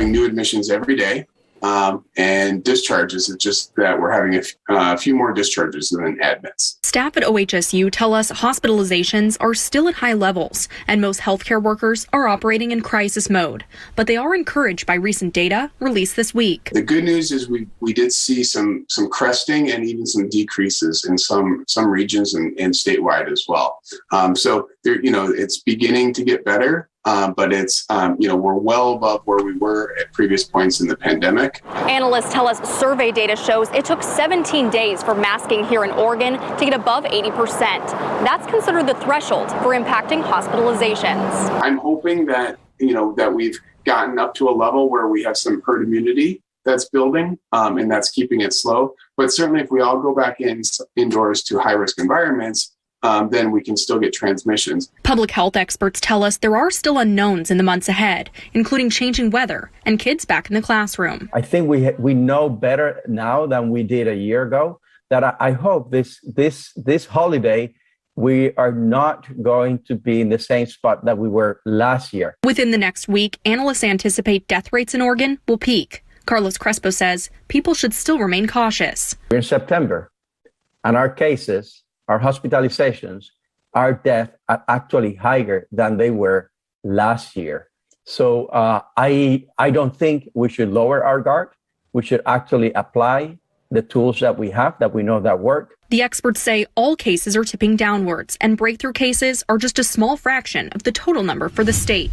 having new admissions every day. And discharges, it's just that we're having a few more discharges than admits. Staff at OHSU tell us hospitalizations are still at high levels, and most healthcare workers are operating in crisis mode. But they are encouraged by recent data released this week. The good news is we did see some cresting and even some decreases in some regions and statewide as well. So there, it's beginning to get better. But it's, we're well above where we were at previous points in the pandemic. Analysts tell us survey data shows it took 17 days for masking here in Oregon to get above 80%. That's considered the threshold for impacting hospitalizations. I'm hoping that, that we've gotten up to a level where we have some herd immunity that's building, and that's keeping it slow. But certainly if we all go back indoors to high-risk environments, then we can still get transmissions. Public health experts tell us there are still unknowns in the months ahead, including changing weather and kids back in the classroom. I think we know better now than we did a year ago. That I hope this holiday we are not going to be in the same spot that we were last year. Within the next week, analysts anticipate death rates in Oregon will peak. Carlos Crespo says people should still remain cautious. We're in September, and our hospitalizations, our deaths are actually higher than they were last year. So I don't think we should lower our guard. We should actually apply the tools that we have, that we know that work. The experts say all cases are tipping downwards, and breakthrough cases are just a small fraction of the total number for the state.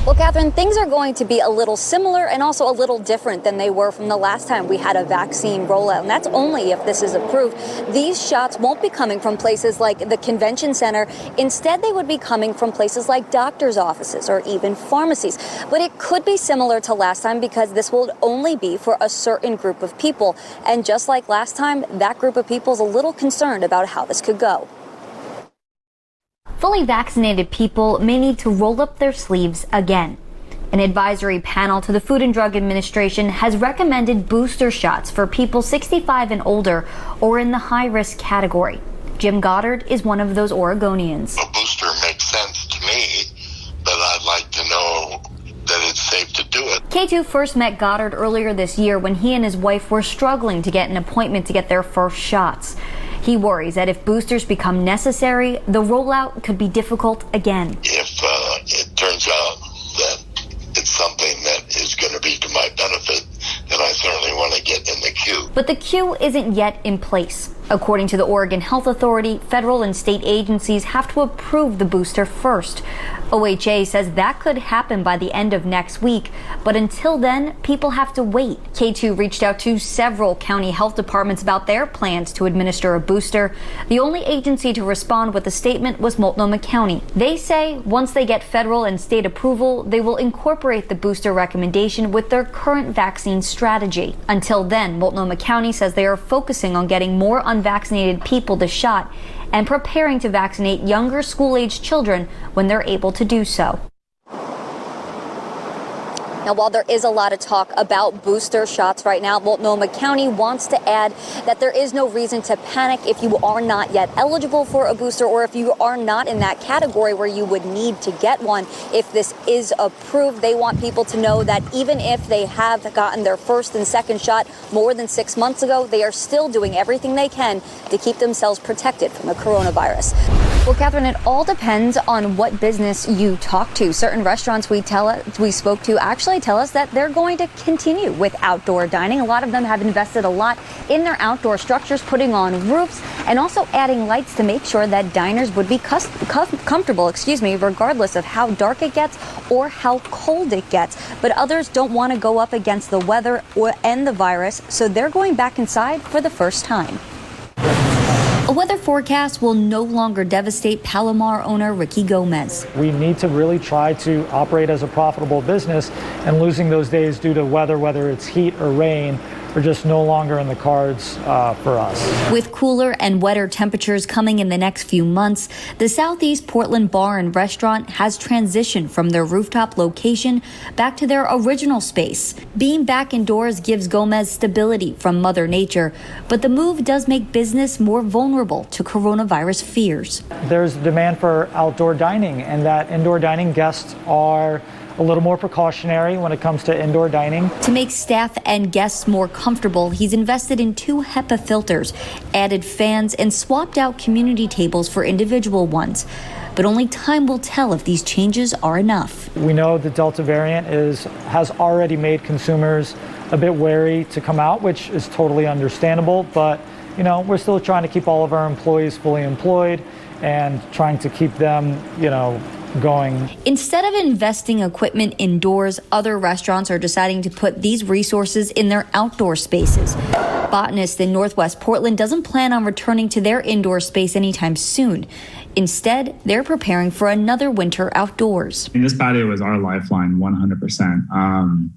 Well, Catherine, things are going to be a little similar and also a little different than they were from the last time we had a vaccine rollout, and that's only if this is approved. These shots won't be coming from places like the convention center. Instead, they would be coming from places like doctors' offices or even pharmacies. But it could be similar to last time because this will only be for a certain group of people. And just like last time, that group of people is a little concerned about how this could go. Fully vaccinated people may need to roll up their sleeves again. An advisory panel to the Food and Drug Administration has recommended booster shots for people 65 and older or in the high-risk category. Jim Goddard is one of those Oregonians. A booster makes sense to me, but I'd like to know that it's safe to do it. Katu first met Goddard earlier this year when he and his wife were struggling to get an appointment to get their first shots. He worries that if boosters become necessary, the rollout could be difficult again. If it turns out that it's something that is going to be to my benefit, then I certainly want to get in the queue. But the queue isn't yet in place. According to the Oregon Health Authority, federal and state agencies have to approve the booster first. OHA says that could happen by the end of next week, but until then, people have to wait. K2 reached out to several county health departments about their plans to administer a booster. The only agency to respond with a statement was Multnomah County. They say once they get federal and state approval, they will incorporate the booster recommendation with their current vaccine strategy. Until then, Multnomah County says they are focusing on getting more unvaccinated people the shot and preparing to vaccinate younger school-aged children when they're able to do so. Now, while there is a lot of talk about booster shots right now, Multnomah County wants to add that there is no reason to panic if you are not yet eligible for a booster or if you are not in that category where you would need to get one. If this is approved, they want people to know that even if they have gotten their first and second shot more than 6 months ago, they are still doing everything they can to keep themselves protected from the coronavirus. Well, Catherine, it all depends on what business you talk to. Certain restaurants we spoke to actually tell us that they're going to continue with outdoor dining. A lot of them have invested a lot in their outdoor structures, putting on roofs and also adding lights to make sure that diners would be comfortable, regardless of how dark it gets or how cold it gets. But others don't want to go up against the weather and the virus, so they're going back inside for the first time. A weather forecast will no longer devastate Palomar owner Ricky Gomez. We need to really try to operate as a profitable business, and losing those days due to weather, whether it's heat or rain, are just no longer in the cards for us. With cooler and wetter temperatures coming in the next few months, the Southeast Portland Bar and Restaurant has transitioned from their rooftop location back to their original space. Being back indoors gives Gomez stability from Mother Nature, but the move does make business more vulnerable to coronavirus fears. There's demand for outdoor dining, and that indoor dining guests are a little more precautionary when it comes to indoor dining. To make staff and guests more comfortable, he's invested in 2 HEPA filters, added fans, and swapped out community tables for individual ones. But only time will tell if these changes are enough. We know the Delta variant has already made consumers a bit wary to come out, which is totally understandable. But, we're still trying to keep all of our employees fully employed and trying to keep them, going. Instead of investing equipment indoors, other restaurants are deciding to put these resources in their outdoor spaces. Botanist in Northwest Portland doesn't plan on returning to their indoor space anytime soon. Instead, they're preparing for another winter outdoors. This patio is our lifeline, 100%.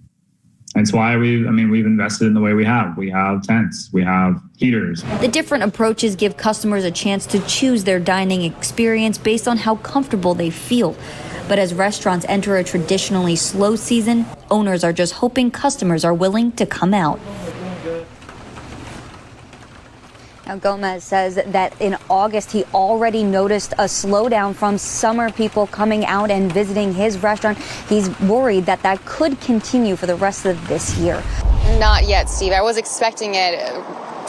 That's why we've invested in the way we have. We have tents, we have heaters. The different approaches give customers a chance to choose their dining experience based on how comfortable they feel. But as restaurants enter a traditionally slow season, owners are just hoping customers are willing to come out. Now, Gomez says that in August, he already noticed a slowdown from summer people coming out and visiting his restaurant. He's worried that that could continue for the rest of this year. Not yet, Steve. I was expecting it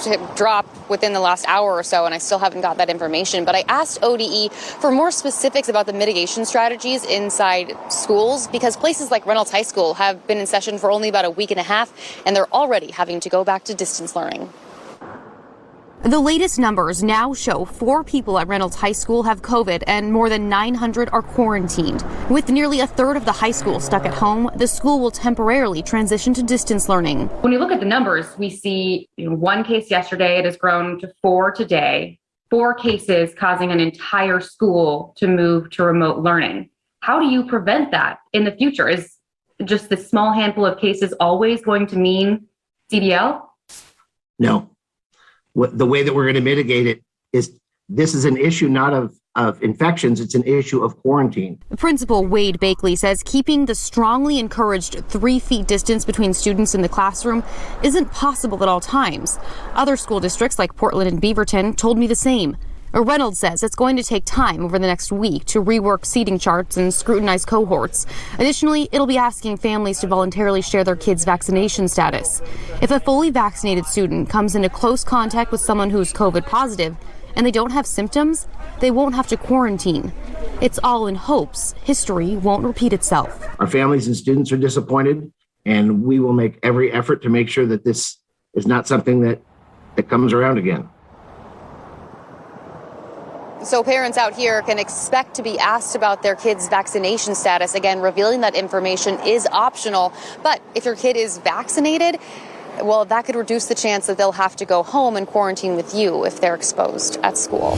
to drop within the last hour or so, and I still haven't got that information. But I asked ODE for more specifics about the mitigation strategies inside schools, because places like Reynolds High School have been in session for only about a week and a half, and they're already having to go back to distance learning. The latest numbers now show 4 people at Reynolds High School have COVID and more than 900 are quarantined. With nearly a third of the high school stuck at home, the school will temporarily transition to distance learning. When you look at the numbers, we see 1 case yesterday. It has grown to 4 today. 4 cases causing an entire school to move to remote learning. How do you prevent that in the future? Is just this small handful of cases always going to mean CDL? No. The way that we're going to mitigate it is this is an issue not of infections, it's an issue of quarantine. Principal Wade Bakley says keeping the strongly encouraged 3 feet distance between students in the classroom isn't possible at all times. Other school districts like Portland and Beaverton told me the same. Reynolds says it's going to take time over the next week to rework seating charts and scrutinize cohorts. Additionally, it'll be asking families to voluntarily share their kids' vaccination status. If a fully vaccinated student comes into close contact with someone who's COVID positive and they don't have symptoms, they won't have to quarantine. It's all in hopes history won't repeat itself. Our families and students are disappointed, and we will make every effort to make sure that this is not something that comes around again. So parents out here can expect to be asked about their kids' vaccination status. Again, revealing that information is optional. But if your kid is vaccinated, well, that could reduce the chance that they'll have to go home and quarantine with you if they're exposed at school.